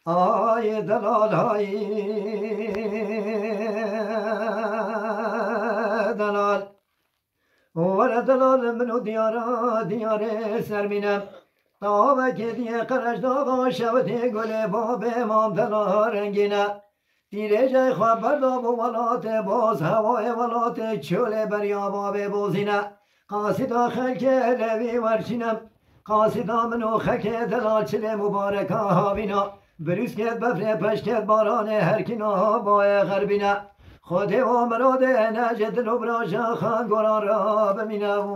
آی دلال های دلال ور دلال منو دیار سرمینم تاوه که دیه قرش داغا شوتی گل باب امام دلال رنگینه دیره جای خواب برداب و ولات باز هوای ولات چول بریا باب بوزینه قاصدا خلک لوی ورچینم قاصدا منو خلک دلال چل مبارکه ها بینا بروز کد بفر پشکت باران هر کنا بای غربینه خود و مراد نجد نبراجا خان گران را بمینم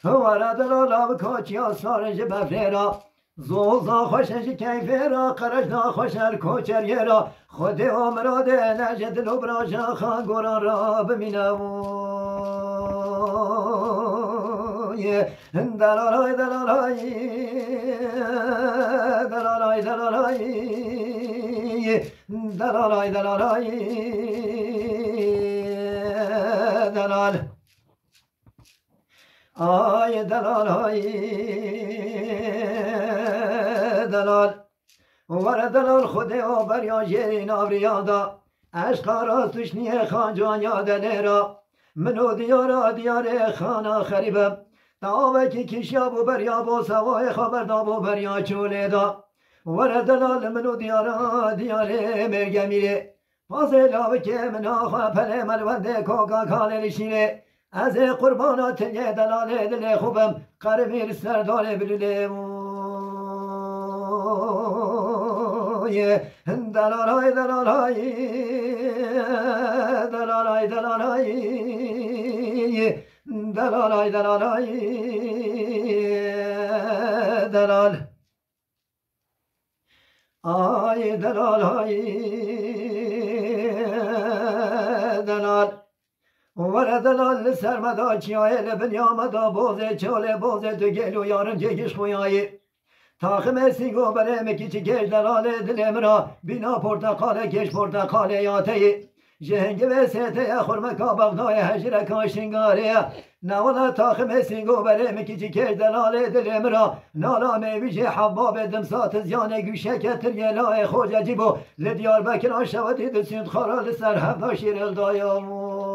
ورا دلالا بکاچی آسارنج بفر را زوزا خوشش کیفه را قرشنا خوشر کوچر یرا خود و مراد نجد نبراجا خان گران را بمینم دلالای دلالای دلالای دلالای دلالای دلالای دلال آی دلالای دلال ور دلال خود و بریا جرین آبریادا عشقا را تشنی خان جان یاد لیرا منو دیار خانا خریبم تاوه که کشیا بو بریا بو سوای خبردا بو بریا چوله دا ور دلال منو دیار مرگه میره پازلاوه که منا خواه پله ملونده کوکا کاله نشینه از قربانات یه دلال دل خوبم قرمیر سردار بلوله دلالای دلالای دلالای دلالای دلالای دلالای دلال آی دلالای دلال ور دلال سرمدا چیای لبنیامدا بوزه چاله بوزه تو گلو یارم جگش خویایی تاخم سیگو بره مکیچی کش دلال دلم را بینا پرتقال کش پرتقال یاتی جهنگ و سیته خورمکا بغدای هجرکا شنگاره نوالا تاخم سیگو بره مکیچی کش دلال دلم را نالا میویج حباب دمسات زیان گوشه کتر یلای خوجه جیبو لدیار بکران شودی دسیند خارا لسر هفتا شیر الدایامو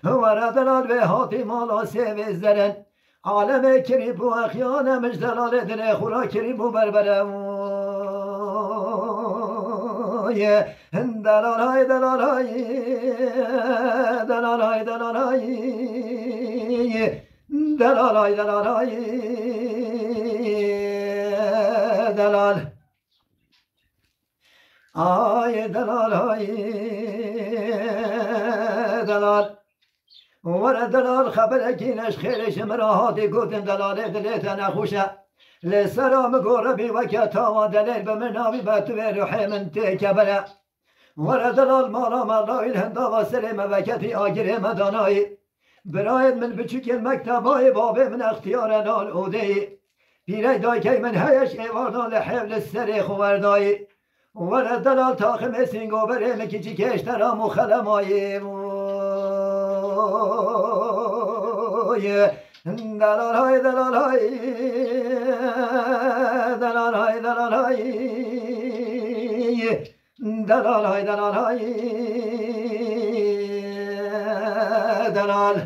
ور دلال به هاتی مالا سیوز درن عالم کریب و اخیان مجدلال دل خورا کریب و بربرم دلالای دلالای دلالای دلالای دلالای دلالای دلال آی دلالای دلال ور دلال خبر کینش خیرش مراحاتی گوتن دلاله دلیت نخوشه لسرام گوربی وکتا و دلیل بمناوی باتو روحی من تکبره ور دلال مالا مالای الهندا و سلم وکتی آگره مدانایی براید من بچوک المکتبای بابه من اختیار نال اودهی پیره دای که من هیش ایواردان لحبل سر خوردایی ور دلال تاخم سینگو بره مکیچی کشترام و خلمایی دلالای دلالای دلالای دلالای دلالای دلالای دلال